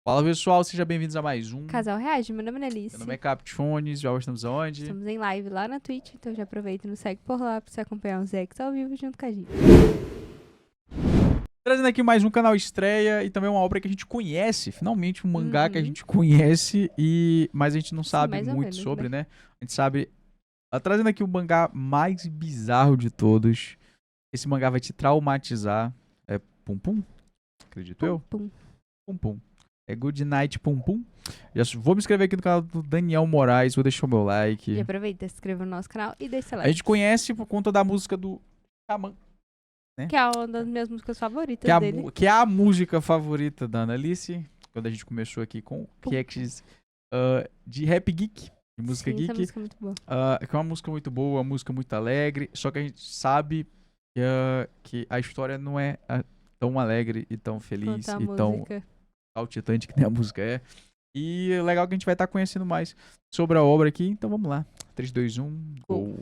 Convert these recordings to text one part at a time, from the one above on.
Fala pessoal, sejam bem-vindos a mais um. Casal Reage, meu nome é Alice. Meu nome é Captiones, já estamos aonde? Estamos em live lá na Twitch, então já aproveita e nos segue por lá pra você acompanhar os ex ao vivo junto com a gente. Trazendo aqui mais um canal estreia e também uma obra que a gente conhece, finalmente um mangá que a gente conhece, mas a gente não sabe mais ou muito menos, sobre, né? A gente sabe. Trazendo aqui o mangá mais bizarro de todos. Esse mangá vai te traumatizar. É Pum Pum? Acredito eu? Pum. Pum Pum. É Good Night Pum Pum. Já vou me inscrever aqui no canal do Daniel Moraes, vou deixar o meu like. E aproveita, se inscreva no nosso canal e deixa seu A like. gente conhece por conta da música do Xamã, né? Que é uma das minhas músicas favoritas dele. Que é a música favorita da Annalise, quando a gente começou aqui com reacts de Rap Geek, de música Sim, geek. essa música é muito boa. Que é uma música muito boa, uma música muito alegre, só que a gente sabe que a história não é tão alegre e tão feliz Quanto a e tão música. saltitante que nem a música é. E é legal que a gente vai estar conhecendo mais sobre a obra aqui, então vamos lá. 3, 2, 1, go!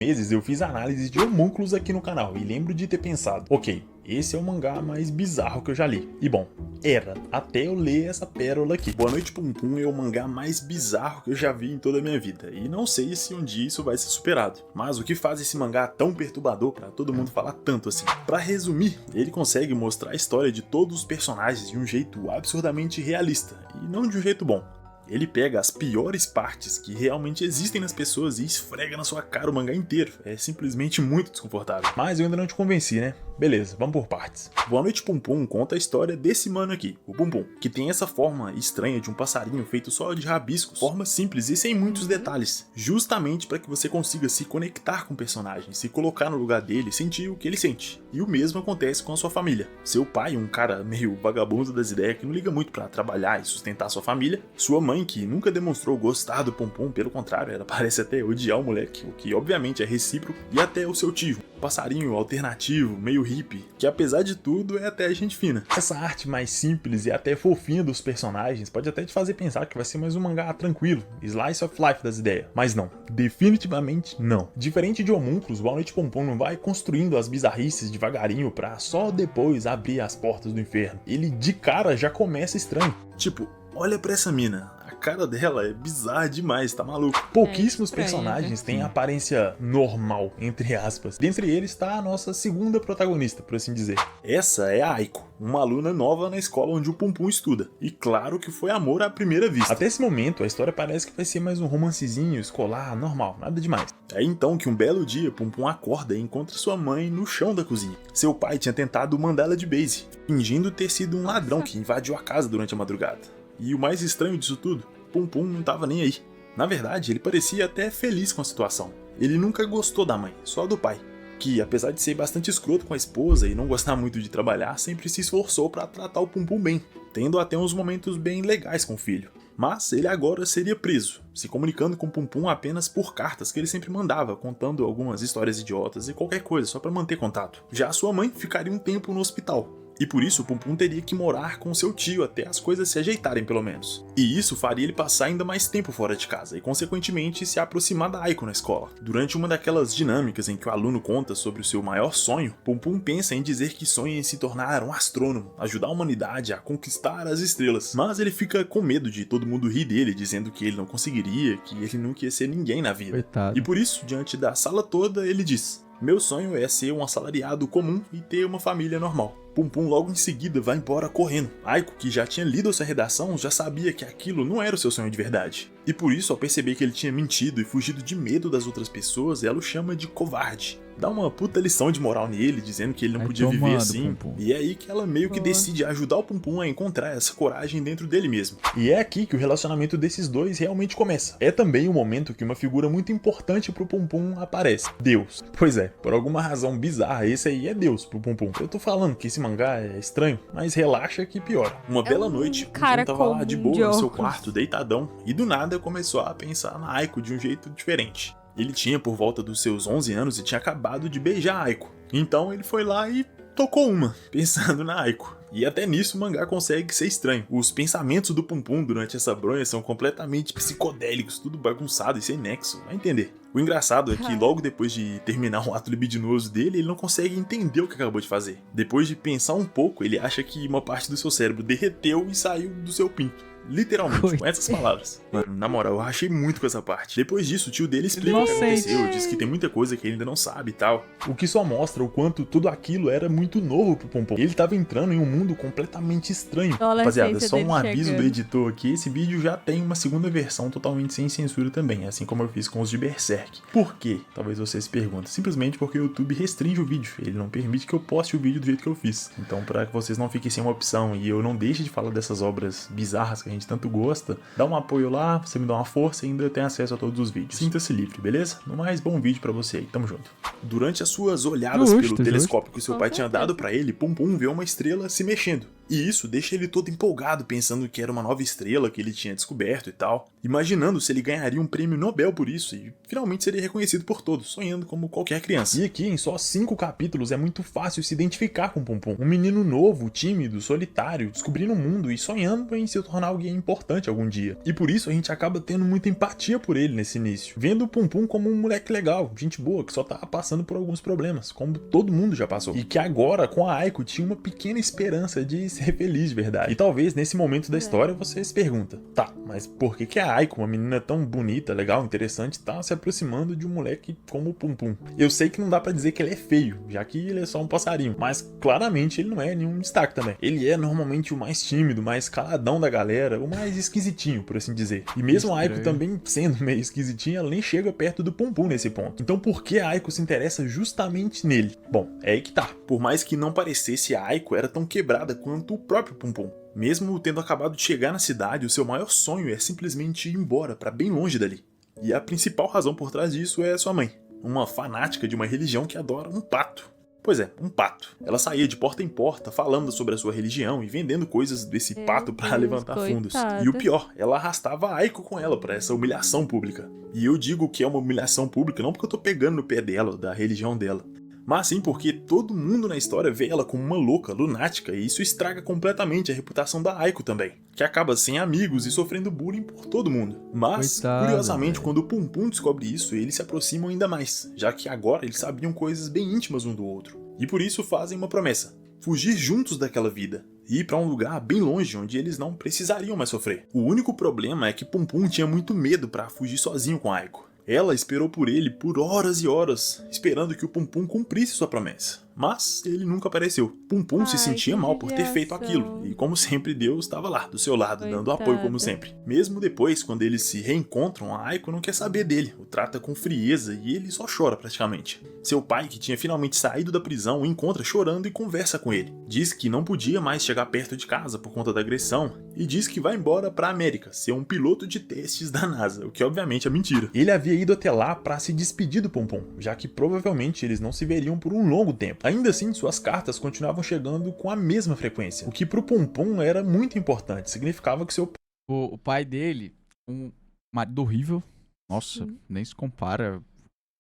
Meses eu fiz análise de homúnculos aqui no canal e lembro de ter pensado, ok, esse é o mangá mais bizarro que eu já li. E bom, era, até eu ler essa pérola aqui. Boa Noite Pum Pum é o mangá mais bizarro que eu já vi em toda a minha vida, e não sei se um dia isso vai ser superado. Mas o que faz esse mangá tão perturbador pra todo mundo falar tanto assim? Pra resumir, ele consegue mostrar a história de todos os personagens de um jeito absurdamente realista, e não de um jeito bom. Ele pega as piores partes que realmente existem nas pessoas e esfrega na sua cara o mangá inteiro. É simplesmente muito desconfortável. Mas eu ainda não te convenci, né? Beleza, vamos por partes. Boa Noite Pum Pum conta a história desse mano aqui, o Pum Pum, que tem essa forma estranha de um passarinho feito só de rabiscos, forma simples e sem muitos detalhes, justamente para que você consiga se conectar com o personagem, se colocar no lugar dele, sentir o que ele sente. E o mesmo acontece com a sua família. Seu pai, um cara meio vagabundo das ideias que não liga muito para trabalhar e sustentar sua família, sua mãe, que nunca demonstrou gostar do Pum Pum, pelo contrário, ela parece até odiar o moleque, o que obviamente é recíproco, e até o seu tio, um passarinho alternativo, meio hippie, que apesar de tudo é até gente fina. Essa arte mais simples e até fofinha dos personagens pode até te fazer pensar que vai ser mais um mangá tranquilo, slice of life das ideias, mas não, definitivamente não. Diferente de Homúnculos, Boa Noite Pum Pum não vai construindo as bizarrices devagarinho pra só depois abrir as portas do inferno. Ele de cara já começa estranho, tipo, olha pra essa mina, a cara dela é bizarra demais, tá maluco? Pouquíssimos personagens têm aparência normal, entre aspas. Dentre eles está a nossa segunda protagonista, por assim dizer. Essa é a Aiko, uma aluna nova na escola onde o Pum Pum estuda. E claro que foi amor à primeira vista. Até esse momento, a história parece que vai ser mais um romancezinho escolar, normal, nada demais. É então que um belo dia, Pum Pum acorda e encontra sua mãe no chão da cozinha. Seu pai tinha tentado mandá-la de base, fingindo ter sido um ladrão que invadiu a casa durante a madrugada. E o mais estranho disso tudo, Pum Pum não tava nem aí. Na verdade, ele parecia até feliz com a situação. Ele nunca gostou da mãe, só do pai, que apesar de ser bastante escroto com a esposa e não gostar muito de trabalhar, sempre se esforçou para tratar o Pum Pum bem, tendo até uns momentos bem legais com o filho. Mas ele agora seria preso, se comunicando com o Pum Pum apenas por cartas que ele sempre mandava, contando algumas histórias idiotas e qualquer coisa só para manter contato. Já a sua mãe ficaria um tempo no hospital. E por isso o Pum Pum teria que morar com seu tio até as coisas se ajeitarem pelo menos. E isso faria ele passar ainda mais tempo fora de casa e consequentemente se aproximar da Aiko na escola. Durante uma daquelas dinâmicas em que o aluno conta sobre o seu maior sonho, Pum Pum pensa em dizer que sonha em se tornar um astrônomo, ajudar a humanidade a conquistar as estrelas. Mas ele fica com medo de todo mundo rir dele, dizendo que ele não conseguiria, que ele nunca ia ser ninguém na vida. Coitado. E por isso, diante da sala toda, ele diz: meu sonho é ser um assalariado comum e ter uma família normal. Pum Pum logo em seguida vai embora correndo. Aiko, que já tinha lido essa redação, já sabia que aquilo não era o seu sonho de verdade. E por isso, ao perceber que ele tinha mentido e fugido de medo das outras pessoas, ela o chama de covarde. Dá uma puta lição de moral nele, dizendo que ele não podia viver assim. Pum Pum. E é aí que ela meio que decide ajudar o Pum Pum a encontrar essa coragem dentro dele mesmo. E é aqui que o relacionamento desses dois realmente começa. É também o momento que uma figura muito importante pro Pum Pum aparece: Deus. Pois é, por alguma razão bizarra, esse aí é Deus pro Pum Pum. Eu tô falando que esse mangá é estranho, mas relaxa que piora. Uma bela noite, Pum Pum tava lá de boa no seu quarto, deitadão, e do nada começou a pensar na Aiko de um jeito diferente. Ele tinha por volta dos seus 11 anos e tinha acabado de beijar a Aiko. Então ele foi lá e tocou uma, pensando na Aiko. E até nisso o mangá consegue ser estranho. Os pensamentos do Pum Pum durante essa bronha são completamente psicodélicos, tudo bagunçado e sem nexo, vai entender. O engraçado é que logo depois de terminar o ato libidinoso dele, ele não consegue entender o que acabou de fazer. Depois de pensar um pouco, ele acha que uma parte do seu cérebro derreteu e saiu do seu pinto. Literalmente, com essas palavras. Mano, na moral, eu rachei muito com essa parte. Depois disso, o tio dele explica o que aconteceu, diz que tem muita coisa que ele ainda não sabe e tal. O que só mostra o quanto tudo aquilo era muito novo pro Pum Pum. Ele tava entrando em um mundo completamente estranho. Rapaziada, só um aviso do editor aqui, esse vídeo já tem uma segunda versão totalmente sem censura também, assim como eu fiz com os de Berserk. Por quê? Talvez você se pergunte. Simplesmente porque o YouTube restringe o vídeo, ele não permite que eu poste o vídeo do jeito que eu fiz. Então, pra que vocês não fiquem sem uma opção e eu não deixe de falar dessas obras bizarras que a gente tanto gosta, dá um apoio lá, você me dá uma força e ainda tem acesso a todos os vídeos. Sinta-se livre, beleza? No mais, bom vídeo pra você aí, tamo junto. Durante as suas olhadas pelo telescópio que o seu pai tinha dado pra ele, Pum Pum vê uma estrela se mexendo. E isso deixa ele todo empolgado, pensando que era uma nova estrela que ele tinha descoberto e tal, imaginando se ele ganharia um prêmio Nobel por isso e finalmente seria reconhecido por todos, sonhando como qualquer criança. E aqui, em só 5 capítulos, é muito fácil se identificar com Pum Pum. Um menino novo, tímido, solitário, descobrindo o mundo e sonhando em se tornar alguém importante algum dia. E por isso a gente acaba tendo muita empatia por ele nesse início, vendo o Pum Pum como um moleque legal, gente boa, que só tá passando por alguns problemas, como todo mundo já passou. E que agora, com a Aiko, tinha uma pequena esperança de ser feliz de verdade. E talvez nesse momento da história você se pergunta, tá, mas por que a Aiko, uma menina tão bonita, legal, interessante, tá se aproximando de um moleque como o Pum Pum? Eu sei que não dá pra dizer que ele é feio, já que ele é só um passarinho, mas claramente ele não é nenhum destaque também. Ele é normalmente o mais tímido, mais caladão da galera, o mais esquisitinho, por assim dizer. E mesmo a Aiko também sendo meio esquisitinha, ela nem chega perto do Pum Pum nesse ponto. Então por que a Aiko se interessa justamente nele? Bom, é aí que tá. Por mais que não parecesse, a Aiko era tão quebrada quanto o próprio Pum Pum. Mesmo tendo acabado de chegar na cidade, o seu maior sonho é simplesmente ir embora pra bem longe dali. E a principal razão por trás disso é sua mãe, uma fanática de uma religião que adora um pato. Pois é, um pato. Ela saía de porta em porta falando sobre a sua religião e vendendo coisas desse pato pra levantar fundos. E o pior, ela arrastava a Aiko com ela pra essa humilhação pública. E eu digo que é uma humilhação pública não porque eu tô pegando no pé dela, da religião dela, mas sim porque todo mundo na história vê ela como uma louca, lunática, e isso estraga completamente a reputação da Aiko também, que acaba sem amigos e sofrendo bullying por todo mundo. Mas, curiosamente, quando o Pum Pum descobre isso, eles se aproximam ainda mais, já que agora eles sabiam coisas bem íntimas um do outro. E por isso fazem uma promessa: fugir juntos daquela vida e ir pra um lugar bem longe onde eles não precisariam mais sofrer. O único problema é que Pum Pum tinha muito medo pra fugir sozinho com a Aiko. Ela esperou por ele por horas e horas, esperando que o Pum Pum cumprisse sua promessa. Mas ele nunca apareceu. Pum Pum se sentia mal por ter feito aquilo. E como sempre, Deus estava lá, do seu lado, dando apoio como sempre. Mesmo depois, quando eles se reencontram, a Aiko não quer saber dele. O trata com frieza e ele só chora praticamente. Seu pai, que tinha finalmente saído da prisão, o encontra chorando e conversa com ele. Diz que não podia mais chegar perto de casa por conta da agressão. E diz que vai embora pra América, ser um piloto de testes da NASA, o que obviamente é mentira. Ele havia ido até lá pra se despedir do Pum Pum, já que provavelmente eles não se veriam por um longo tempo. Ainda assim, suas cartas continuavam chegando com a mesma frequência, o que pro Pum Pum era muito importante, significava que seu... O pai dele, um marido horrível, nossa, nem se compara,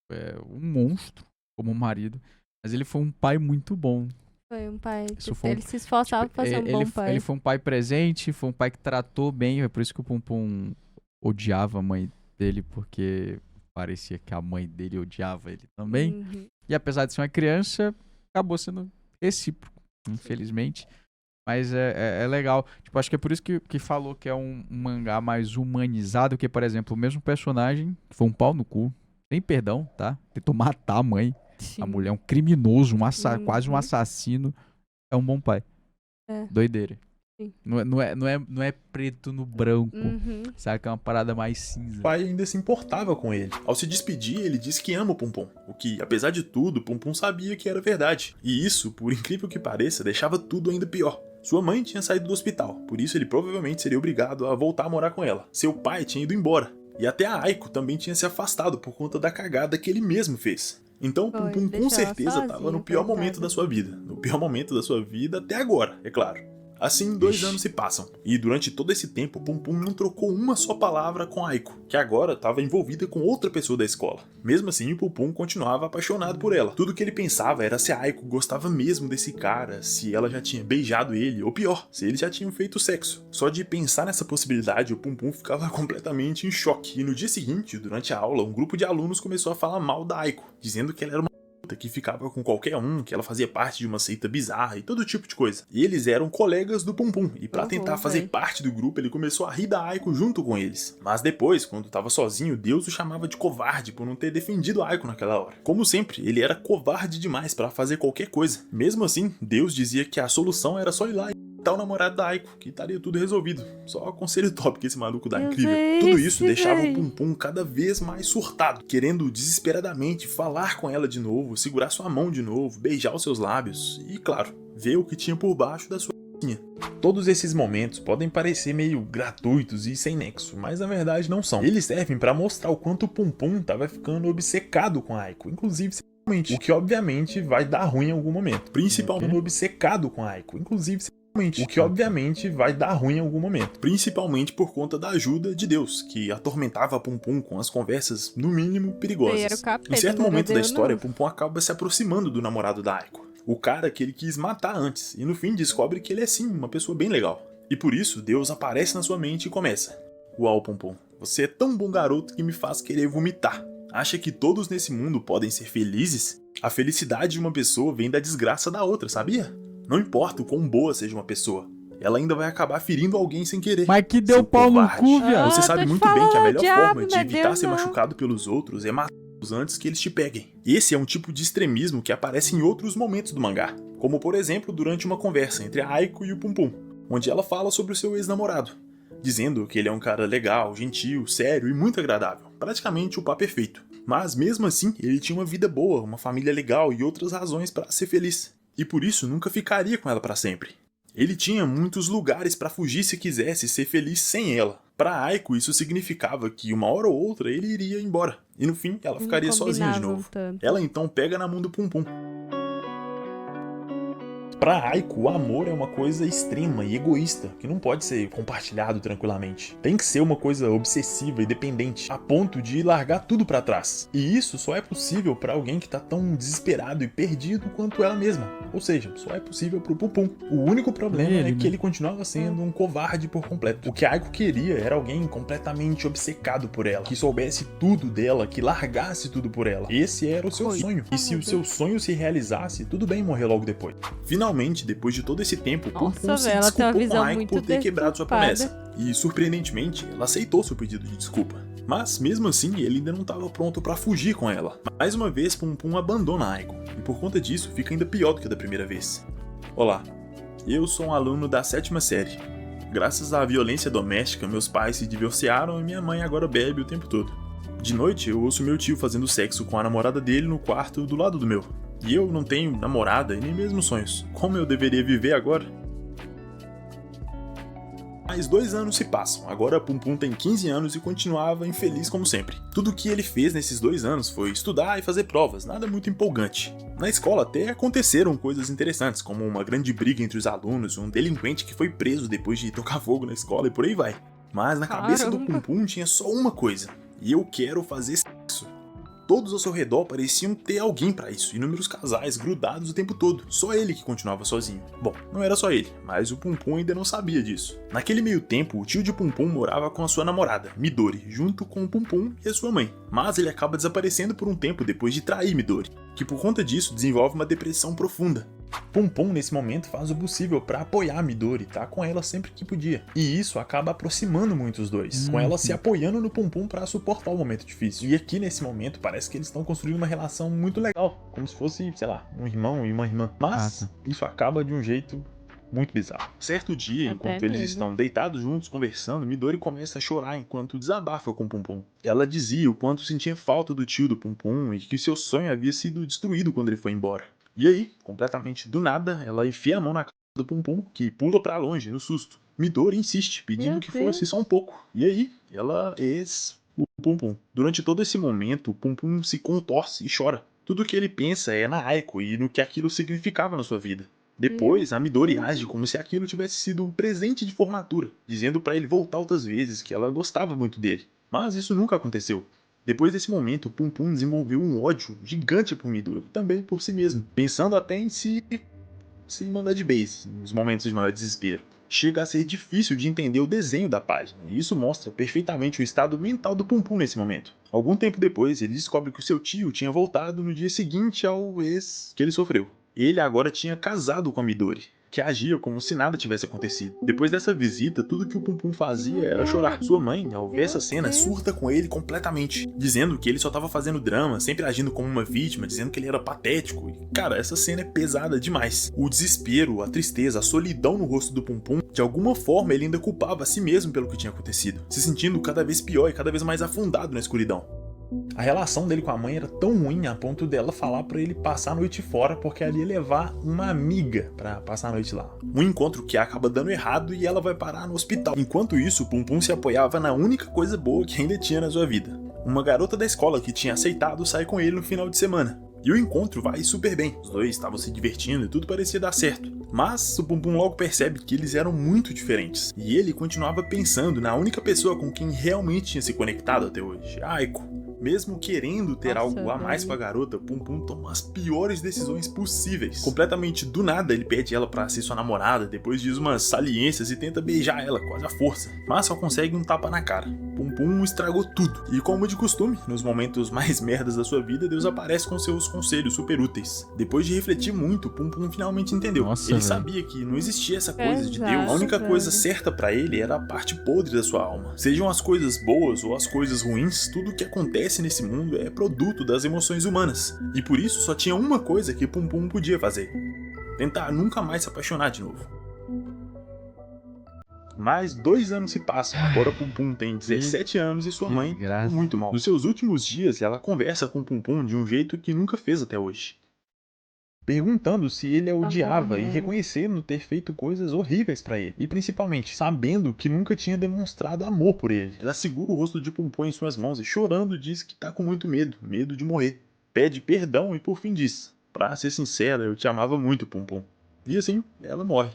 é um monstro como marido, mas ele foi um pai muito bom. Foi um pai, ele se esforçava pra ser um bom pai. Ele foi um pai presente, foi um pai que tratou bem, é por isso que o Pum Pum odiava a mãe dele, porque parecia que a mãe dele odiava ele também. E apesar de ser uma criança, acabou sendo recíproco, infelizmente. Mas é legal. Tipo, acho que é por isso que falou que é um mangá mais humanizado, que, por exemplo, o mesmo personagem, que foi um pau no cu, sem perdão, tá? Tentou matar a mãe. Sim. A mulher é um criminoso, quase um assassino. É um bom pai. Doideira. Não é preto no branco, sabe? Que é uma parada mais cinza. O pai ainda se importava com ele. Ao se despedir, ele disse que ama o Pum Pum, o que, apesar de tudo, Pum Pum sabia que era verdade. E isso, por incrível que pareça, deixava tudo ainda pior. Sua mãe tinha saído do hospital, por isso ele provavelmente seria obrigado a voltar a morar com ela. Seu pai tinha ido embora, e até a Aiko também tinha se afastado por conta da cagada que ele mesmo fez. Então, Pum Pum com certeza estava no pior momento da sua vida. No pior momento da sua vida até agora, é claro. Assim, 2 anos se passam, e durante todo esse tempo, Pum Pum não trocou uma só palavra com Aiko, que agora estava envolvida com outra pessoa da escola. Mesmo assim, Pum Pum continuava apaixonado por ela. Tudo que ele pensava era se a Aiko gostava mesmo desse cara, se ela já tinha beijado ele, ou pior, se eles já tinham feito sexo. Só de pensar nessa possibilidade, o Pum Pum ficava completamente em choque. E no dia seguinte, durante a aula, um grupo de alunos começou a falar mal da Aiko, dizendo que ela era uma que ficava com qualquer um, que ela fazia parte de uma seita bizarra e todo tipo de coisa. E eles eram colegas do Pum Pum, e pra tentar fazer parte do grupo, ele começou a rir da Aiko junto com eles. Mas depois, quando tava sozinho, Deus o chamava de covarde por não ter defendido a Aiko naquela hora. Como sempre, ele era covarde demais pra fazer qualquer coisa. Mesmo assim, Deus dizia que a solução era só ir lá e o namorado da Aiko, que estaria tudo resolvido. Só conselho top que esse maluco dá, incrível. Tudo isso deixava o Pum Pum cada vez mais surtado, querendo desesperadamente falar com ela de novo, segurar sua mão de novo, beijar os seus lábios e, claro, ver o que tinha por baixo da sua calcinha. Todos esses momentos podem parecer meio gratuitos e sem nexo, mas na verdade não são. Eles servem pra mostrar o quanto o Pum Pum tava ficando obcecado com a Aiko, inclusive sexualmente, o que obviamente vai dar ruim em algum momento. Principalmente obcecado com a Aiko, inclusive o que obviamente vai dar ruim em algum momento, principalmente por conta da ajuda de Deus, que atormentava Pum Pum com as conversas, no mínimo, perigosas. Em certo momento da história, Pum Pum acaba se aproximando do namorado da Aiko, o cara que ele quis matar antes, e no fim descobre que ele é sim uma pessoa bem legal. E por isso, Deus aparece na sua mente e começa: Uau, Pum Pum, você é tão bom garoto que me faz querer vomitar. Acha que todos nesse mundo podem ser felizes? A felicidade de uma pessoa vem da desgraça da outra, sabia? Não importa o quão boa seja uma pessoa, ela ainda vai acabar ferindo alguém sem querer. Mas que deu pau no cu, viado. Você sabe muito bem que a melhor forma de evitar ser machucado pelos outros é matá-los antes que eles te peguem. Esse é um tipo de extremismo que aparece em outros momentos do mangá, como por exemplo durante uma conversa entre a Aiko e o Pum Pum, onde ela fala sobre o seu ex-namorado, dizendo que ele é um cara legal, gentil, sério e muito agradável, praticamente o par perfeito. Mas mesmo assim, ele tinha uma vida boa, uma família legal e outras razões para ser feliz. E por isso nunca ficaria com ela para sempre. Ele tinha muitos lugares para fugir se quisesse ser feliz sem ela. Para Aiko isso significava que uma hora ou outra ele iria embora, e no fim ela ficaria sozinha de novo. Ela então pega na mão do Pum Pum. Pra Aiko, o amor é uma coisa extrema e egoísta, que não pode ser compartilhado tranquilamente. Tem que ser uma coisa obsessiva e dependente, a ponto de largar tudo pra trás. E isso só é possível pra alguém que tá tão desesperado e perdido quanto ela mesma. Ou seja, só é possível pro Pum Pum. O único problema é que ele continuava sendo um covarde por completo. O que a Aiko queria era alguém completamente obcecado por ela, que soubesse tudo dela, que largasse tudo por ela. Esse era o seu sonho. E se o seu sonho se realizasse, tudo bem morrer logo depois. Finalmente, depois de todo esse tempo, Pum Pum se desculpou com a Aiko por ter quebrado sua promessa. E, surpreendentemente, ela aceitou seu pedido de desculpa. Mas, mesmo assim, ele ainda não estava pronto para fugir com ela. Mais uma vez, Pum Pum abandona a Aiko, e por conta disso, fica ainda pior do que da primeira vez. Olá, eu sou um aluno da 7ª série. Graças à violência doméstica, meus pais se divorciaram e minha mãe agora bebe o tempo todo. De noite, eu ouço meu tio fazendo sexo com a namorada dele no quarto do lado do meu. E eu não tenho namorada e nem mesmo sonhos. Como eu deveria viver agora? Mais 2 anos se passam, agora Pum Pum tem 15 anos e continuava infeliz como sempre. Tudo o que ele fez nesses 2 anos foi estudar e fazer provas, nada muito empolgante. Na escola até aconteceram coisas interessantes, como uma grande briga entre os alunos, um delinquente que foi preso depois de tocar fogo na escola e por aí vai. Mas na cabeça do Pum Pum tinha só uma coisa: eu quero fazer sexo. Todos ao seu redor pareciam ter alguém pra isso, inúmeros casais grudados o tempo todo, só ele que continuava sozinho. Bom, não era só ele, mas o Pum Pum ainda não sabia disso. Naquele meio tempo, o tio de Pum Pum morava com a sua namorada, Midori, junto com o Pum Pum e a sua mãe. Mas ele acaba desaparecendo por um tempo depois de trair Midori, que por conta disso desenvolve uma depressão profunda. Pum Pum nesse momento faz o possível pra apoiar a Midori, tá com ela sempre que podia. E isso acaba aproximando muito os dois, com ela se apoiando no Pum Pum pra suportar o momento difícil. E aqui nesse momento parece que eles estão construindo uma relação muito legal, como se fosse, sei lá, um irmão e uma irmã. Mas isso acaba de um jeito muito bizarro. Certo dia, enquanto eles estão deitados juntos conversando, Midori começa a chorar enquanto desabafa com o Pum Pum. Ela dizia o quanto sentia falta do tio do Pum Pum e que seu sonho havia sido destruído quando ele foi embora. E aí, completamente do nada, ela enfia a mão na cara do Pum Pum, que pula pra longe, no susto. Midori insiste, pedindo que fosse só um pouco. E aí, ela o Pum Pum. Durante todo esse momento, o Pum Pum se contorce e chora. Tudo que ele pensa é na Aiko e no que aquilo significava na sua vida. Depois, a Midori age como se aquilo tivesse sido um presente de formatura, dizendo pra ele voltar outras vezes, que ela gostava muito dele. Mas isso nunca aconteceu. Depois desse momento, Pum Pum desenvolveu um ódio gigante por Midori, também por si mesmo, pensando até em se mandar de base, nos momentos de maior desespero. Chega a ser difícil de entender o desenho da página, e isso mostra perfeitamente o estado mental do Pum Pum nesse momento. Algum tempo depois, ele descobre que o seu tio tinha voltado no dia seguinte ao ex que ele sofreu. Ele agora tinha casado com a Midori, que agia como se nada tivesse acontecido. Depois dessa visita, tudo que o Pum Pum fazia era chorar. Sua mãe, ao ver essa cena, surta com ele completamente, dizendo que ele só tava fazendo drama, sempre agindo como uma vítima, dizendo que ele era patético. E, cara, essa cena é pesada demais. O desespero, a tristeza, a solidão no rosto do Pum Pum, de alguma forma ele ainda culpava a si mesmo pelo que tinha acontecido, se sentindo cada vez pior e cada vez mais afundado na escuridão. A relação dele com a mãe era tão ruim a ponto dela falar pra ele passar a noite fora, porque ela ia levar uma amiga pra passar a noite lá. Um encontro que acaba dando errado e ela vai parar no hospital. Enquanto isso, Pum Pum se apoiava na única coisa boa que ainda tinha na sua vida. Uma garota da escola que tinha aceitado sair com ele no final de semana. E o encontro vai super bem. Os dois estavam se divertindo e tudo parecia dar certo. Mas o Pum Pum logo percebe que eles eram muito diferentes. E ele continuava pensando na única pessoa com quem realmente tinha se conectado até hoje, a Aiko. Mesmo querendo ter algo a mais com a garota, Pum Pum toma as piores decisões possíveis. Completamente do nada, ele pede ela pra ser sua namorada, depois diz umas saliências e tenta beijar ela, quase à força. Mas só consegue um tapa na cara. Pum Pum estragou tudo. E como de costume, nos momentos mais merdas da sua vida, Deus aparece com seus conselhos super úteis. Depois de refletir muito, Pum Pum finalmente entendeu. Ele sabia que não existia essa coisa de Deus. A única coisa certa pra ele era a parte podre da sua alma. Sejam as coisas boas ou as coisas ruins, tudo o que acontece nesse mundo é produto das emoções humanas. E por isso só tinha uma coisa que Pum Pum podia fazer: tentar nunca mais se apaixonar de novo. Mais 2 anos se passam, agora Pum Pum tem 17 anos e sua mãe muito mal. Nos seus últimos dias, ela conversa com Pum Pum de um jeito que nunca fez até hoje, perguntando se ele a odiava e reconhecendo ter feito coisas horríveis pra ele. E principalmente, sabendo que nunca tinha demonstrado amor por ele. Ela segura o rosto de Pum Pum em suas mãos e chorando diz que tá com muito medo de morrer. Pede perdão e por fim diz: pra ser sincera, eu te amava muito, Pum Pum. E assim, ela morre.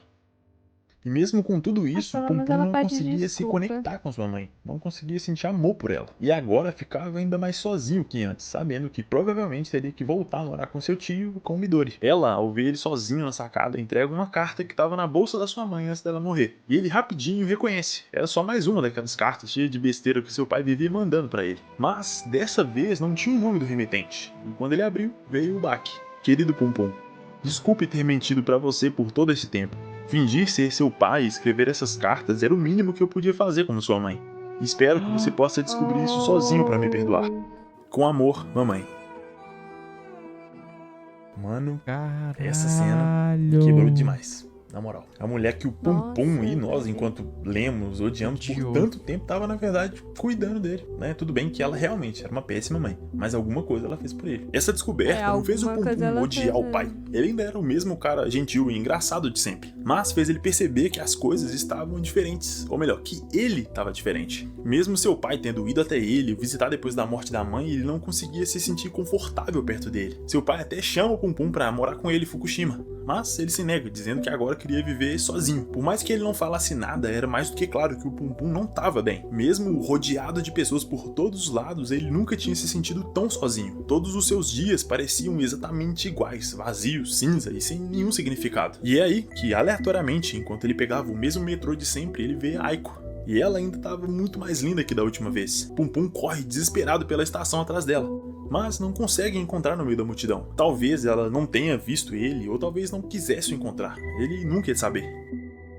E mesmo com tudo isso, Pum Pum não conseguia se conectar com sua mãe, não conseguia sentir amor por ela. E agora ficava ainda mais sozinho que antes, sabendo que provavelmente teria que voltar a morar com seu tio e com o Midori. Ela, ao ver ele sozinho na sacada, entrega uma carta que estava na bolsa da sua mãe antes dela morrer. E ele rapidinho reconhece. Era só mais uma daquelas cartas cheias de besteira que seu pai vivia mandando pra ele. Mas, dessa vez, não tinha o nome do remetente. E quando ele abriu, veio o baque. Querido Pum Pum, desculpe ter mentido pra você por todo esse tempo. Fingir ser seu pai e escrever essas cartas era o mínimo que eu podia fazer como sua mãe. Espero que você possa descobrir isso sozinho pra me perdoar. Com amor, mamãe. Mano, essa cena quebrou demais. Na moral, a mulher que o Pum Pum e nós, enquanto lemos, odiamos por tanto tempo, tava na verdade cuidando dele, né? Tudo bem que ela realmente era uma péssima mãe, mas alguma coisa ela fez por ele. Essa descoberta não fez o Pum Pum odiar o pai. Ele ainda era o mesmo cara gentil e engraçado de sempre, mas fez ele perceber que as coisas estavam diferentes, ou melhor, que ele estava diferente. Mesmo seu pai tendo ido até ele, visitar depois da morte da mãe, ele não conseguia se sentir confortável perto dele. Seu pai até chama o Pum Pum pra morar com ele em Fukushima, mas ele se nega, dizendo que agora queria viver sozinho. Por mais que ele não falasse nada, era mais do que claro que o Pum Pum não estava bem. Mesmo rodeado de pessoas por todos os lados, ele nunca tinha se sentido tão sozinho. Todos os seus dias pareciam exatamente iguais, vazios, cinza e sem nenhum significado. E é aí que, aleatoriamente, enquanto ele pegava o mesmo metrô de sempre, ele vê a Aiko. E ela ainda estava muito mais linda que da última vez. Pum Pum corre desesperado pela estação atrás dela, mas não consegue encontrar no meio da multidão. Talvez ela não tenha visto ele, ou talvez não quisesse o encontrar. Ele nunca ia saber.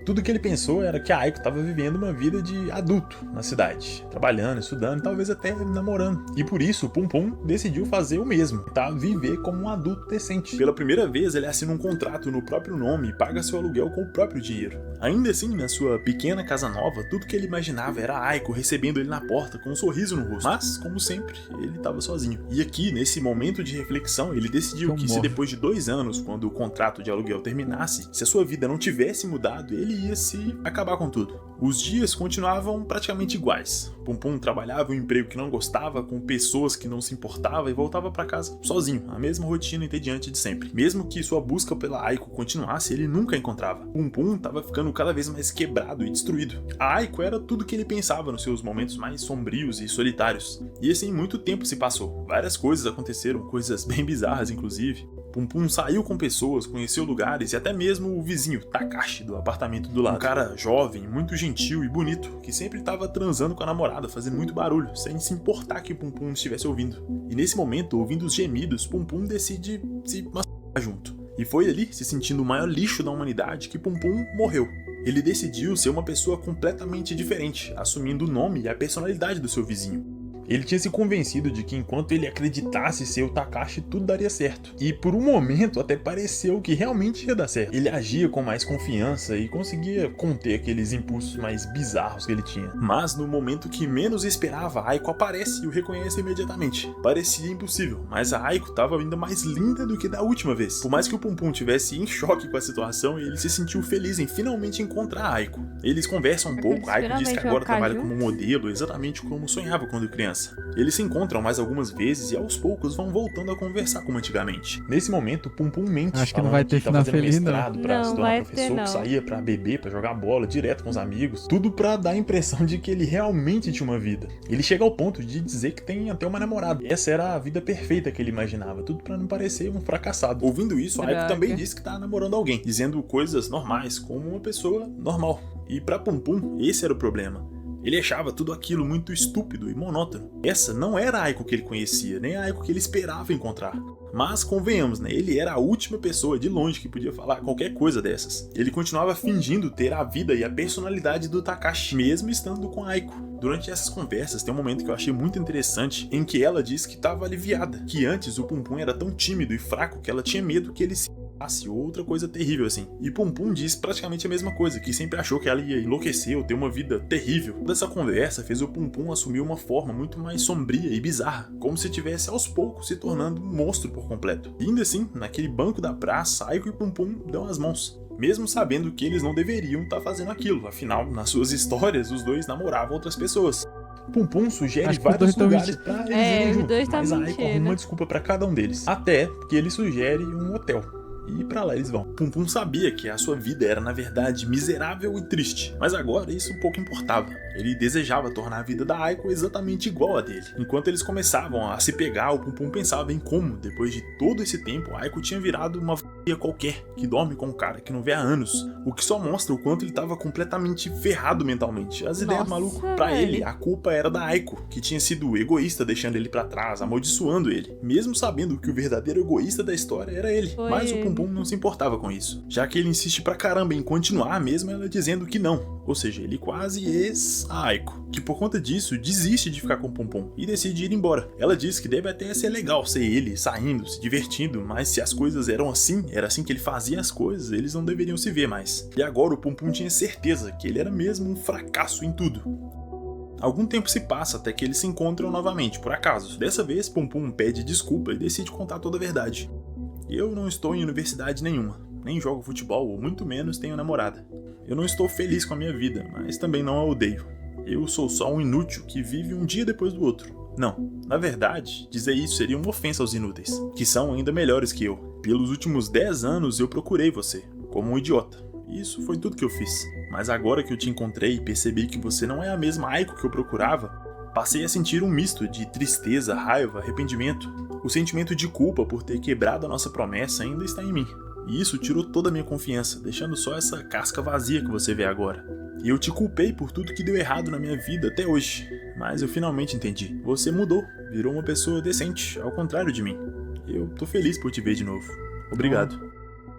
Tudo que ele pensou era que a Aiko estava vivendo uma vida de adulto na cidade, trabalhando, estudando, talvez até namorando. E por isso o Pum Pum decidiu fazer o mesmo, tá? Viver como um adulto decente. Pela primeira vez ele assina um contrato no próprio nome e paga seu aluguel com o próprio dinheiro. Ainda assim, na sua pequena casa nova, tudo que ele imaginava era a Aiko recebendo ele na porta com um sorriso no rosto. Mas, como sempre, ele estava sozinho. E aqui, nesse momento de reflexão, ele decidiu que se depois de 2 anos, quando o contrato de aluguel terminasse, se a sua vida não tivesse mudado, ele ia se acabar com tudo. Os dias continuavam praticamente iguais. Pum Pum trabalhava em um emprego que não gostava, com pessoas que não se importava e voltava para casa sozinho, a mesma rotina entediante de sempre. Mesmo que sua busca pela Aiko continuasse, ele nunca a encontrava. Pum Pum estava ficando cada vez mais quebrado e destruído. A Aiko era tudo que ele pensava nos seus momentos mais sombrios e solitários. E assim muito tempo se passou. Várias coisas aconteceram, coisas bem bizarras inclusive. Pum Pum saiu com pessoas, conheceu lugares e até mesmo o vizinho, Takashi, do apartamento do lado. Um cara jovem, muito gentil e bonito, que sempre estava transando com a namorada, fazendo muito barulho, sem se importar que Pum Pum estivesse ouvindo. E nesse momento, ouvindo os gemidos, Pum Pum decide se masturbar junto. E foi ali, se sentindo o maior lixo da humanidade, que Pum Pum morreu. Ele decidiu ser uma pessoa completamente diferente, assumindo o nome e a personalidade do seu vizinho. Ele tinha se convencido de que enquanto ele acreditasse ser o Takashi, tudo daria certo. E por um momento até pareceu que realmente ia dar certo. Ele agia com mais confiança e conseguia conter aqueles impulsos mais bizarros que ele tinha. Mas no momento que menos esperava, a Aiko aparece e o reconhece imediatamente. Parecia impossível, mas a Aiko estava ainda mais linda do que da última vez. Por mais que o Pum Pum tivesse em choque com a situação, ele se sentiu feliz em finalmente encontrar a Aiko. Eles conversam um pouco, a Aiko diz que agora trabalha como modelo, exatamente como sonhava quando criança. Eles se encontram mais algumas vezes e aos poucos vão voltando a conversar como antigamente. Nesse momento, Pum Pum mente. Acho que não vai ter final feliz, não. Pra se Não tornar vai professor, ter, não. que saía pra beber, pra jogar bola, direto com os amigos. Tudo pra dar a impressão de que ele realmente tinha uma vida. Ele chega ao ponto de dizer que tem até uma namorada. Essa era a vida perfeita que ele imaginava, tudo pra não parecer um fracassado. Ouvindo isso, a Aiko também disse que tá namorando alguém, dizendo coisas normais, como uma pessoa normal. E pra Pum Pum, esse era o problema. Ele achava tudo aquilo muito estúpido e monótono. Essa não era a Aiko que ele conhecia, nem a Aiko que ele esperava encontrar. Mas convenhamos, né? Ele era a última pessoa de longe que podia falar qualquer coisa dessas. Ele continuava fingindo ter a vida e a personalidade do Takashi, mesmo estando com a Aiko. Durante essas conversas tem um momento que eu achei muito interessante, em que ela diz que estava aliviada, que antes o Pum Pum era tão tímido e fraco que ela tinha medo que ele se outra coisa terrível assim. E Pum Pum diz praticamente a mesma coisa, que sempre achou que ela ia enlouquecer ou ter uma vida terrível. Toda essa conversa fez o Pum Pum assumir uma forma muito mais sombria e bizarra, como se estivesse aos poucos se tornando um monstro por completo. E ainda assim, naquele banco da praça, Aiko e Pum Pum dão as mãos, mesmo sabendo que eles não deveriam estar fazendo aquilo, afinal, nas suas histórias, os dois namoravam outras pessoas. Pum Pum sugere vários lugares pra eles irem juntos, mas a Aiko arruma uma desculpa pra cada um deles, até que ele sugere um hotel. E pra lá eles vão. Pum Pum sabia que a sua vida era, na verdade, miserável e triste, mas agora isso pouco importava. Ele desejava tornar a vida da Aiko exatamente igual a dele. Enquanto eles começavam a se pegar, o Pum Pum pensava em como, depois de todo esse tempo, a Aiko tinha virado uma vadia qualquer, que dorme com um cara que não vê há anos, o que só mostra o quanto ele estava completamente ferrado mentalmente. As ideias malucas. Pra ele, a culpa era da Aiko, que tinha sido egoísta, deixando ele pra trás, amaldiçoando ele, mesmo sabendo que o verdadeiro egoísta da história era ele. Mas o Pum Pum não se importava com isso, já que ele insiste pra caramba em continuar, mesmo ela dizendo que não. Ou seja, ele quase a Aiko, que por conta disso desiste de ficar com o Pum Pum e decide ir embora. Ela diz que deve até ser legal ser ele saindo, se divertindo, mas se as coisas eram assim, era assim que ele fazia as coisas, eles não deveriam se ver mais. E agora o Pum Pum tinha certeza que ele era mesmo um fracasso em tudo. Algum tempo se passa até que eles se encontram novamente, por acaso. Dessa vez, Pum Pum pede desculpa e decide contar toda a verdade. Eu não estou em universidade nenhuma, nem jogo futebol, ou muito menos tenho namorada. Eu não estou feliz com a minha vida, mas também não a odeio. Eu sou só um inútil que vive um dia depois do outro. Não, na verdade, dizer isso seria uma ofensa aos inúteis, que são ainda melhores que eu. Pelos últimos 10 anos eu procurei você, como um idiota. Isso foi tudo que eu fiz. Mas agora que eu te encontrei e percebi que você não é a mesma Aiko que eu procurava, passei a sentir um misto de tristeza, raiva, arrependimento. O sentimento de culpa por ter quebrado a nossa promessa ainda está em mim. E isso tirou toda a minha confiança, deixando só essa casca vazia que você vê agora. E eu te culpei por tudo que deu errado na minha vida até hoje. Mas eu finalmente entendi. Você mudou, virou uma pessoa decente, ao contrário de mim. Eu tô feliz por te ver de novo. Obrigado.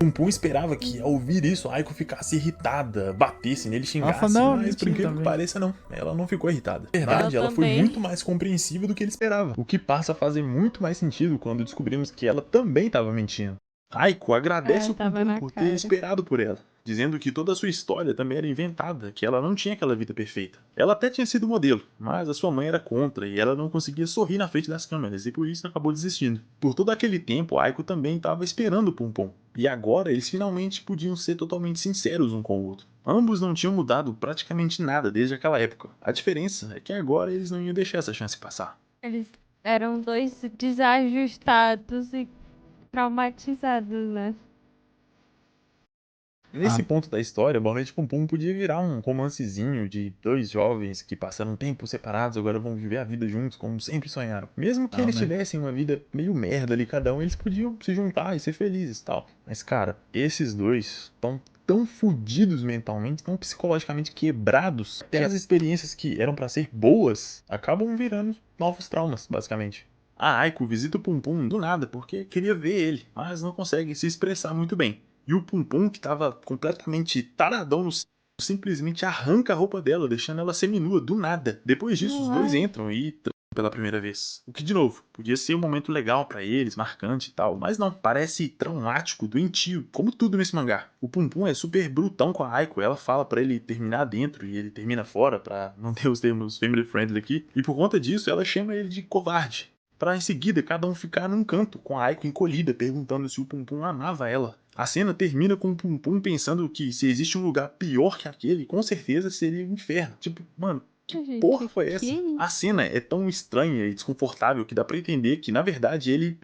Pum Pum esperava que, ao ouvir isso, a Aiko ficasse irritada, batesse nele, xingasse, não, mas por incrível que pareça, não. Ela não ficou irritada. Na verdade, ela foi muito mais compreensiva do que ele esperava, o que passa a fazer muito mais sentido quando descobrimos que ela também estava mentindo. Aiko agradece o Pum Pum por ter esperado por ela. dizendo que toda a sua história também era inventada, que ela não tinha aquela vida perfeita. Ela até tinha sido modelo, mas a sua mãe era contra e ela não conseguia sorrir na frente das câmeras e por isso acabou desistindo. Por todo aquele tempo, a Aiko também estava esperando o Pum Pum. E agora eles finalmente podiam ser totalmente sinceros um com o outro. Ambos não tinham mudado praticamente nada desde aquela época. A diferença é que agora eles não iam deixar essa chance passar. Eles eram dois desajustados e traumatizados, né? Nesse ponto da história, Bola de Pum Pum podia virar um romancezinho de dois jovens que passaram um tempo separados, agora vão viver a vida juntos, como sempre sonharam. Mesmo que eles tivessem uma vida meio merda ali, cada um, eles podiam se juntar e ser felizes e tal. Mas, cara, esses dois estão tão fodidos mentalmente, tão psicologicamente quebrados, até as experiências que eram pra ser boas acabam virando novos traumas, basicamente. A Aiko visita o Pum Pum do nada, porque queria ver ele, mas não consegue se expressar muito bem. E o Pum Pum, que tava completamente taradão no simplesmente arranca a roupa dela, deixando ela seminua do nada. Depois disso, os dois entram e pela primeira vez. O que, de novo, podia ser um momento legal pra eles, marcante e tal, mas não, parece traumático, doentio, como tudo nesse mangá. O Pum Pum é super brutão com a Aiko, ela fala pra ele terminar dentro e ele termina fora, pra não ter os termos family friendly aqui, e por conta disso ela chama ele de covarde. Pra em seguida cada um ficar num canto, com a Aiko encolhida, perguntando se o Pum Pum amava ela. A cena termina com o Pum Pum pensando que se existe um lugar pior que aquele, com certeza seria o inferno. Tipo, mano, que porra foi essa? A cena é tão estranha e desconfortável que dá pra entender que, na verdade, ele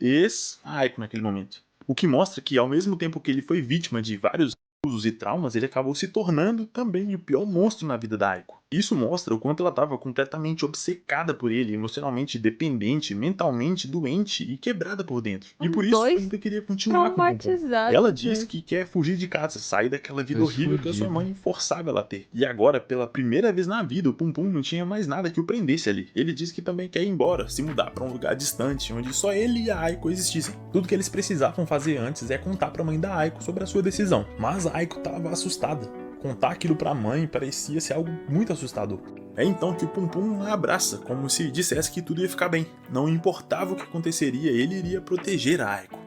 a Aiko naquele momento. O que mostra que, ao mesmo tempo que ele foi vítima de vários abusos e traumas, ele acabou se tornando também o pior monstro na vida da Aiko. Isso mostra o quanto ela estava completamente obcecada por ele, emocionalmente dependente, mentalmente doente e quebrada por dentro. E por isso ainda queria continuar com o Pum Pum. Ela diz que quer fugir de casa, sair daquela vida horrível que a sua mãe forçava ela a ter. E agora, pela primeira vez na vida, o Pum Pum não tinha mais nada que o prendesse ali. Ele diz que também quer ir embora, se mudar para um lugar distante, onde só ele e a Aiko existissem. Tudo que eles precisavam fazer antes é contar para a mãe da Aiko sobre a sua decisão. Mas a Aiko estava assustada. Contar aquilo pra mãe parecia ser algo muito assustador. É então que o Pum Pum a abraça, como se dissesse que tudo ia ficar bem. Não importava o que aconteceria, ele iria proteger a Aiko.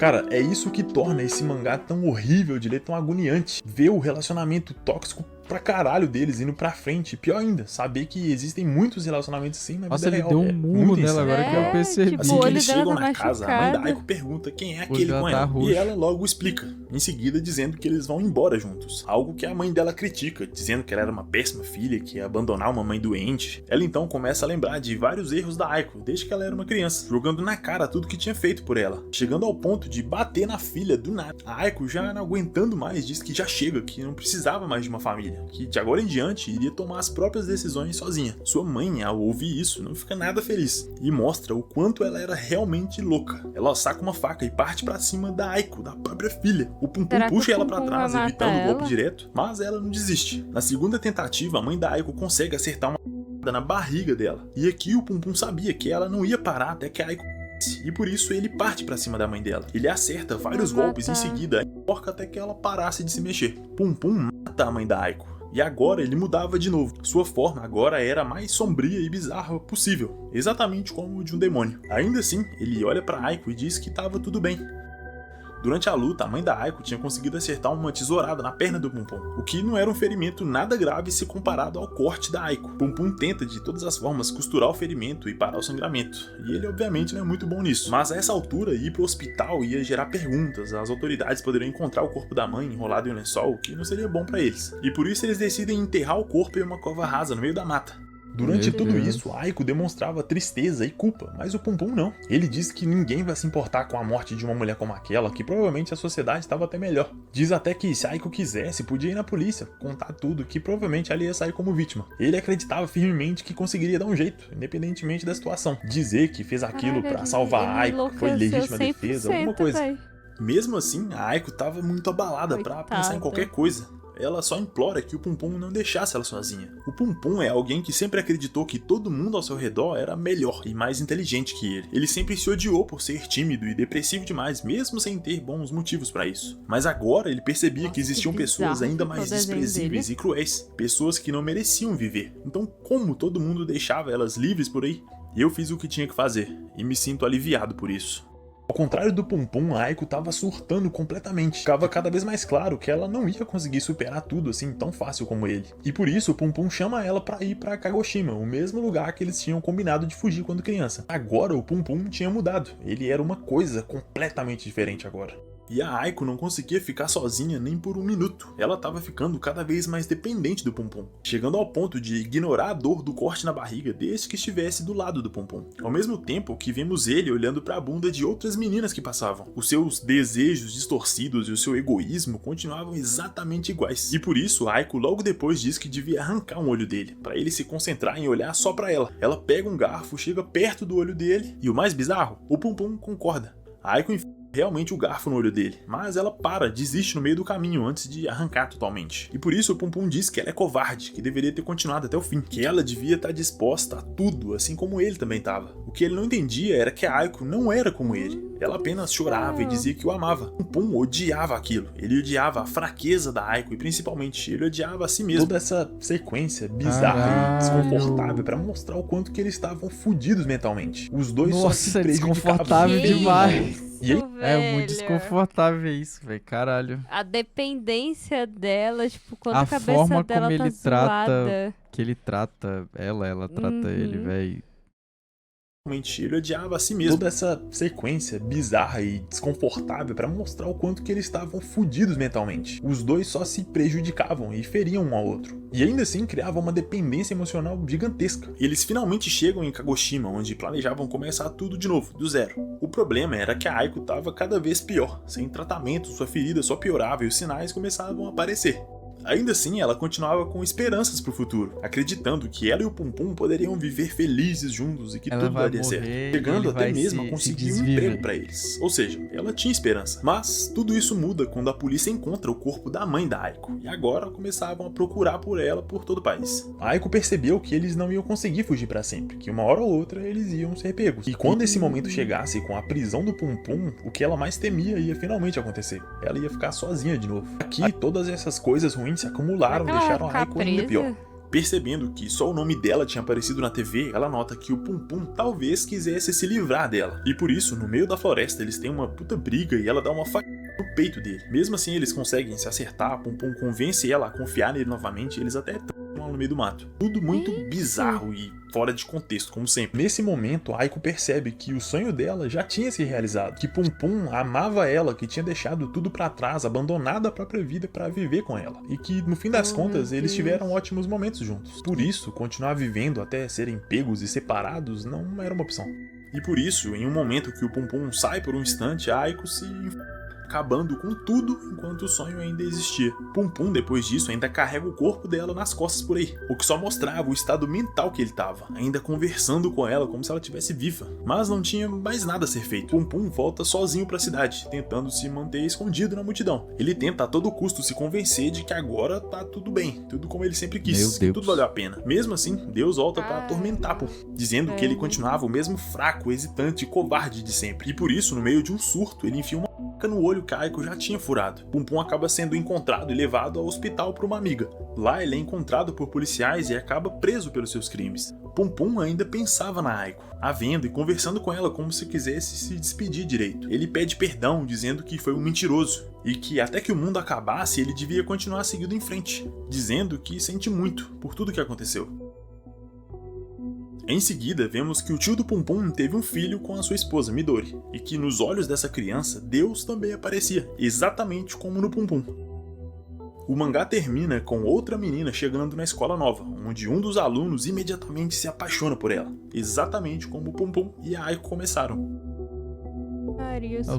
Cara, é isso que torna esse mangá tão horrível de ler, tão agoniante. Ver o relacionamento tóxico pra caralho deles indo pra frente. Pior ainda, saber que existem muitos relacionamentos assim na vida real. Nossa, ele deu um murro nela agora que eu percebi. Assim que eles chegam na casa, a mãe da Aiko pergunta quem é aquele com ela. E ela logo explica, em seguida dizendo que eles vão embora juntos. Algo que a mãe dela critica, dizendo que ela era uma péssima filha, que ia abandonar uma mãe doente. Ela então começa a lembrar de vários erros da Aiko, desde que ela era uma criança, jogando na cara tudo que tinha feito por ela. Chegando ao ponto de bater na filha do nada. A Aiko, já não aguentando mais, diz que já chega, que não precisava mais de uma família, que de agora em diante iria tomar as próprias decisões sozinha. Sua mãe, ao ouvir isso, não fica nada feliz e mostra o quanto ela era realmente louca. Ela saca uma faca e parte pra cima da Aiko, da própria filha. O Pum Pum puxa ela pra trás, evitando o golpe direto, mas ela não desiste. Na segunda tentativa, a mãe da Aiko consegue acertar uma na barriga dela. E aqui o Pum Pum sabia que ela não ia parar até que a Aiko e por isso ele parte pra cima da mãe dela. Ele acerta vários golpes em seguida, enforca até que ela parasse de se mexer. Pum Pum mata a mãe da Aiko. E agora ele mudava de novo. Sua forma agora era a mais sombria e bizarra possível, exatamente como de um demônio. Ainda assim, ele olha pra Aiko e diz que estava tudo bem. Durante a luta, a mãe da Aiko tinha conseguido acertar uma tesourada na perna do Pum Pum, o que não era um ferimento nada grave se comparado ao corte da Aiko. Pum Pum tenta de todas as formas costurar o ferimento e parar o sangramento, e ele obviamente não é muito bom nisso. Mas a essa altura, ir pro hospital ia gerar perguntas, as autoridades poderiam encontrar o corpo da mãe enrolado em um lençol, o que não seria bom pra eles. E por isso eles decidem enterrar o corpo em uma cova rasa no meio da mata. Durante tudo isso, a Aiko demonstrava tristeza e culpa, mas o Pum Pum não. Ele diz que ninguém vai se importar com a morte de uma mulher como aquela, que provavelmente a sociedade estava até melhor. Diz até que se a Aiko quisesse, podia ir na polícia, contar tudo, que provavelmente ela ia sair como vítima. Ele acreditava firmemente que conseguiria dar um jeito, independentemente da situação. Dizer que fez aquilo pra salvar a Aiko, que foi legítima defesa, alguma coisa. Mesmo assim, a Aiko tava muito abalada pra pensar em qualquer coisa. Ela só implora que o Pum Pum não deixasse ela sozinha. O Pum Pum é alguém que sempre acreditou que todo mundo ao seu redor era melhor e mais inteligente que ele. Ele sempre se odiou por ser tímido e depressivo demais, mesmo sem ter bons motivos pra isso. Mas agora ele percebia que existiam pessoas ainda mais desprezíveis e cruéis, pessoas que não mereciam viver. Então como todo mundo deixava elas livres por aí? Eu fiz o que tinha que fazer e me sinto aliviado por isso. Ao contrário do Pum Pum, a Aiko tava surtando completamente. Ficava cada vez mais claro que ela não ia conseguir superar tudo assim tão fácil como ele. E por isso o Pum Pum chama ela pra ir pra Kagoshima, o mesmo lugar que eles tinham combinado de fugir quando criança. Agora o Pum Pum tinha mudado. Ele era uma coisa completamente diferente agora. E a Aiko não conseguia ficar sozinha nem por um minuto. Ela estava ficando cada vez mais dependente do Pum Pum, chegando ao ponto de ignorar a dor do corte na barriga desde que estivesse do lado do Pum Pum. Ao mesmo tempo que vemos ele olhando para a bunda de outras meninas que passavam. Os seus desejos distorcidos e o seu egoísmo continuavam exatamente iguais. E por isso, a Aiko logo depois diz que devia arrancar um olho dele, para ele se concentrar em olhar só para ela. Ela pega um garfo, chega perto do olho dele e o mais bizarro, o Pum Pum concorda. A Aiko realmente o garfo no olho dele, mas ela desiste no meio do caminho antes de arrancar totalmente. E por isso o Pum Pum diz que ela é covarde, que deveria ter continuado até o fim, que ela devia estar disposta a tudo, assim como ele também estava. O que ele não entendia era que a Aiko não era como ele. Ela apenas chorava e dizia que o amava. O Pum Pum odiava aquilo. Ele odiava a fraqueza da Aiko e principalmente ele odiava a si mesmo. Toda essa sequência bizarra e desconfortável para mostrar o quanto que eles estavam fodidos mentalmente. Os dois só se prejudicavam. Desconfortável demais. E aí? É muito desconfortável isso, velho. Caralho. A dependência dela, tipo, quando a cabeça forma dela como tá ele trata, zoada. que ele trata ela trata ele, velho. Ele odiava a si mesmo. Toda essa sequência bizarra e desconfortável para mostrar o quanto que eles estavam fodidos mentalmente. Os dois só se prejudicavam e feriam um ao outro. E ainda assim criavam uma dependência emocional gigantesca. E eles finalmente chegam em Kagoshima, onde planejavam começar tudo de novo, do zero. O problema era que a Aiko estava cada vez pior. Sem tratamento, sua ferida só piorava e os sinais começavam a aparecer. Ainda assim, ela continuava com esperanças pro futuro, acreditando que ela e o Pum Pum poderiam viver felizes juntos e que tudo daria certo, chegando até mesmo a conseguir um emprego pra eles. Ou seja, ela tinha esperança. Mas tudo isso muda quando a polícia encontra o corpo da mãe da Aiko, e agora começavam a procurar por ela por todo o país. A Aiko percebeu que eles não iam conseguir fugir pra sempre, que uma hora ou outra eles iam ser pegos. E quando esse momento chegasse com a prisão do Pum Pum, o que ela mais temia ia finalmente acontecer. Ela ia ficar sozinha de novo. Aqui, todas essas coisas ruins se acumularam, deixaram a Aiko ainda pior. Percebendo que só o nome dela tinha aparecido na TV, ela nota que o Pum Pum talvez quisesse se livrar dela. E por isso, no meio da floresta, eles têm uma puta briga e ela dá uma facada no peito dele. Mesmo assim, eles conseguem se acertar, Pum Pum convence ela a confiar nele novamente, e eles até estão no meio do mato. Tudo muito bizarro e fora de contexto, como sempre. Nesse momento, a Aiko percebe que o sonho dela já tinha se realizado, que Pum Pum amava ela, que tinha deixado tudo pra trás, abandonado a própria vida pra viver com ela, e que no fim das contas eles tiveram ótimos momentos juntos. Por isso, continuar vivendo até serem pegos e separados não era uma opção. E por isso, em um momento que o Pum Pum sai por um instante, a Aiko se acabando com tudo enquanto o sonho ainda existia. Pum Pum, depois disso, ainda carrega o corpo dela nas costas por aí, o que só mostrava o estado mental que ele tava, ainda conversando com ela como se ela estivesse viva. Mas não tinha mais nada a ser feito. Pum Pum volta sozinho pra cidade, tentando se manter escondido na multidão. Ele tenta a todo custo se convencer de que agora tá tudo bem, tudo como ele sempre quis, que tudo valeu a pena. Mesmo assim, Deus volta pra atormentar Pum, dizendo que ele continuava o mesmo fraco, hesitante e covarde de sempre. E por isso, no meio de um surto, ele enfia uma no olho que a Aiko já tinha furado. Pum Pum acaba sendo encontrado e levado ao hospital por uma amiga. Lá ele é encontrado por policiais e acaba preso pelos seus crimes. Pum Pum ainda pensava na Aiko, a vendo e conversando com ela como se quisesse se despedir direito. Ele pede perdão, dizendo que foi um mentiroso e que até que o mundo acabasse ele devia continuar seguindo em frente, dizendo que sente muito por tudo que aconteceu. Em seguida, vemos que o tio do Pum Pum teve um filho com a sua esposa, Midori, e que nos olhos dessa criança, Deus também aparecia, exatamente como no Pum Pum. O mangá termina com outra menina chegando na escola nova, onde um dos alunos imediatamente se apaixona por ela, exatamente como o Pum Pum e a Aiko começaram.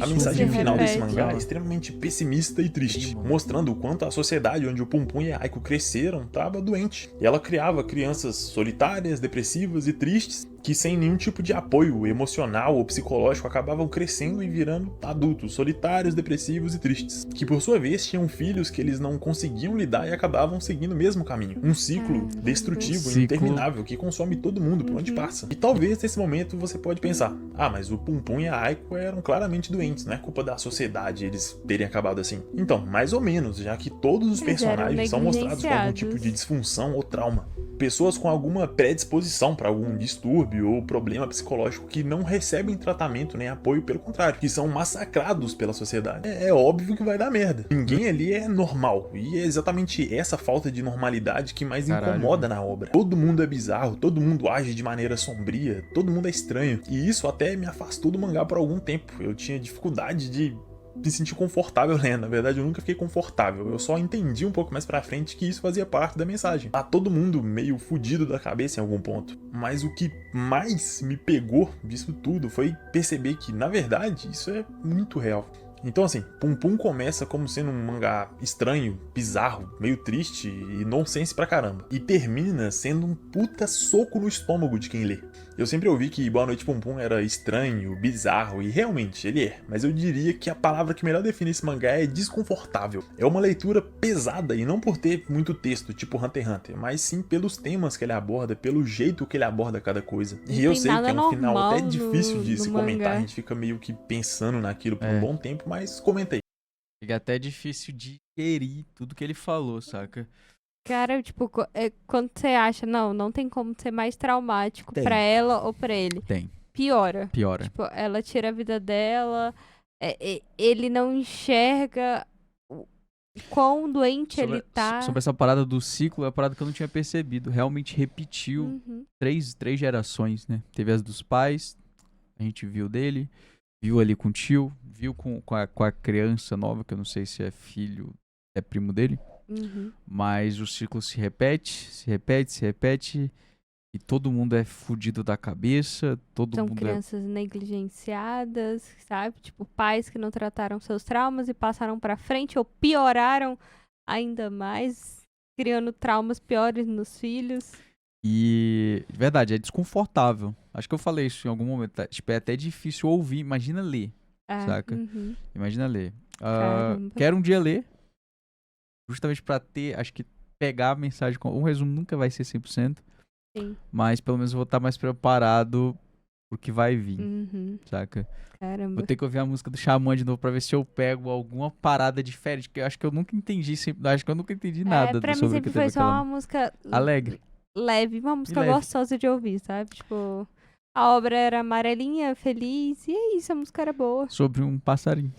A mensagem final desse mangá é extremamente pessimista e triste, mostrando o quanto a sociedade onde o Pum Pum e a Aiko cresceram estava doente. E ela criava crianças solitárias, depressivas e tristes, que sem nenhum tipo de apoio emocional ou psicológico acabavam crescendo e virando adultos solitários, depressivos e tristes, que por sua vez tinham filhos que eles não conseguiam lidar e acabavam seguindo o mesmo caminho. Um ciclo destrutivo e interminável que consome todo mundo por onde passa. E talvez nesse momento você pode pensar, mas o Pum Pum e a Aiko eram claramente doentes, não é culpa da sociedade eles terem acabado assim. Então, mais ou menos, já que todos os personagens são mostrados com algum tipo de disfunção ou trauma. Pessoas com alguma predisposição para algum distúrbio distúrbio ou problema psicológico que não recebem tratamento nem apoio, pelo contrário, que são massacrados pela sociedade. É óbvio que vai dar merda. Ninguém ali é normal, e é exatamente essa falta de normalidade que mais incomoda na obra. Todo mundo é bizarro, todo mundo age de maneira sombria, todo mundo é estranho, e isso até me afastou do mangá por algum tempo. Eu tinha dificuldade de me sentir confortável lendo. Na verdade, eu nunca fiquei confortável. Eu só entendi um pouco mais pra frente que isso fazia parte da mensagem. Tá todo mundo meio fudido da cabeça em algum ponto. Mas o que mais me pegou disso tudo foi perceber que, na verdade, isso é muito real. Então assim, Pum Pum começa como sendo um mangá estranho, bizarro, meio triste e nonsense pra caramba. E termina sendo um puta soco no estômago de quem lê. Eu sempre ouvi que Boa Noite Pum Pum era estranho, bizarro, e realmente ele é. Mas eu diria que a palavra que melhor define esse mangá é desconfortável. É uma leitura pesada, e não por ter muito texto, tipo Hunter x Hunter, mas sim pelos temas que ele aborda, pelo jeito que ele aborda cada coisa. E eu sei que é um final até difícil de se comentar, a gente fica meio que pensando naquilo por um bom tempo, mas comentei. Fica até difícil de digerir tudo que ele falou, saca? Cara, tipo, quando você acha, não tem como ser mais traumático pra ela ou pra ele. Tem. Piora. Piora. Tipo, ela tira a vida dela, ele não enxerga o quão doente ele tá. Sobre essa parada do ciclo, é a parada que eu não tinha percebido. Realmente repetiu três gerações, né? Teve as dos pais, a gente viu dele, viu ali com o tio, viu com a criança nova, que eu não sei se é filho, é primo dele. Mas o ciclo se repete, e todo mundo é fudido da cabeça, São crianças negligenciadas, sabe? Tipo, pais que não trataram seus traumas e passaram pra frente ou pioraram ainda mais, criando traumas piores nos filhos. E, de verdade, é desconfortável. Acho que eu falei isso em algum momento. Tipo, é até difícil ouvir, imagina ler, saca? Imagina ler. Quero um dia ler, justamente pra ter, acho que pegar a mensagem. Um resumo nunca vai ser 100%. Sim. Mas pelo menos eu vou estar mais preparado pro que vai vir, saca? Caramba. Vou ter que ouvir a música do Xamã de novo pra ver se eu pego alguma parada diferente, porque eu acho que eu nunca entendi, acho que eu nunca entendi nada pra mim sobre sempre o que teve foi só uma música alegre. Leve, uma música leve. gostosa de ouvir, sabe? Tipo, a obra era amarelinha, feliz, e é isso, a música era boa. Sobre um passarinho.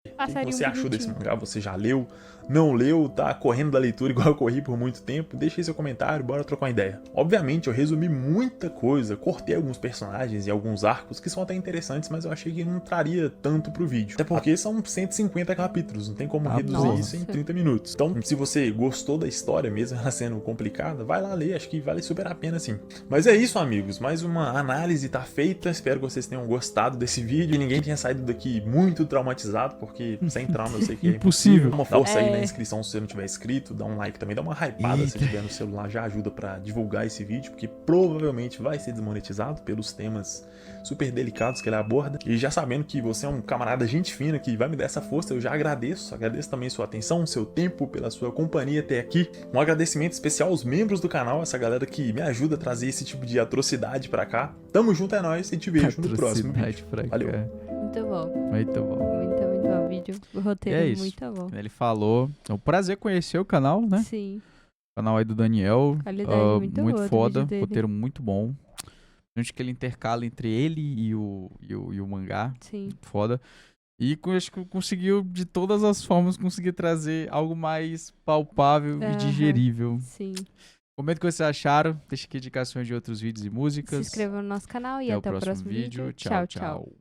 O que você achou desse mangá? Você já leu? Não leu? Tá correndo da leitura igual eu corri por muito tempo? Deixa aí seu comentário, bora trocar uma ideia. Obviamente eu resumi muita coisa, cortei alguns personagens e alguns arcos que são até interessantes, mas eu achei que não traria tanto pro vídeo. Até porque são 150 capítulos, não tem como reduzir isso em 30 minutos. Então, se você gostou da história, mesmo ela sendo complicada, vai lá ler, acho que vale super a pena sim. Mas é isso, amigos, mais uma análise tá feita, espero que vocês tenham gostado desse vídeo e ninguém tenha saído daqui muito traumatizado, porque sem trauma eu sei que é impossível. Dá uma força aí na inscrição se você não tiver inscrito, dá um like também, dá uma hypada se tiver no celular, já ajuda pra divulgar esse vídeo, porque provavelmente vai ser desmonetizado pelos temas super delicados que ele aborda. E já sabendo que você é um camarada gente fina que vai me dar essa força, eu já agradeço também sua atenção, seu tempo, pela sua companhia até aqui. Um agradecimento especial aos membros do canal, essa galera que me ajuda a trazer esse tipo de atrocidade pra cá. Tamo junto, é nóis, e te vejo no próximo vídeo. Valeu. Muito bom. Muito bom. Muito bom vídeo. O roteiro é muito bom. Ele falou. É um prazer conhecer o canal, né? Sim. O canal aí do Daniel. Qualidade muito boa, foda. Roteiro muito bom. Gente que ele intercala entre ele e o mangá. Sim. Foda. E acho que conseguiu, de todas as formas, conseguir trazer algo mais palpável e digerível. Sim. Comenta o que vocês acharam. Deixa aqui indicações de outros vídeos e músicas. Se inscreva no nosso canal e até o próximo vídeo. Tchau, tchau.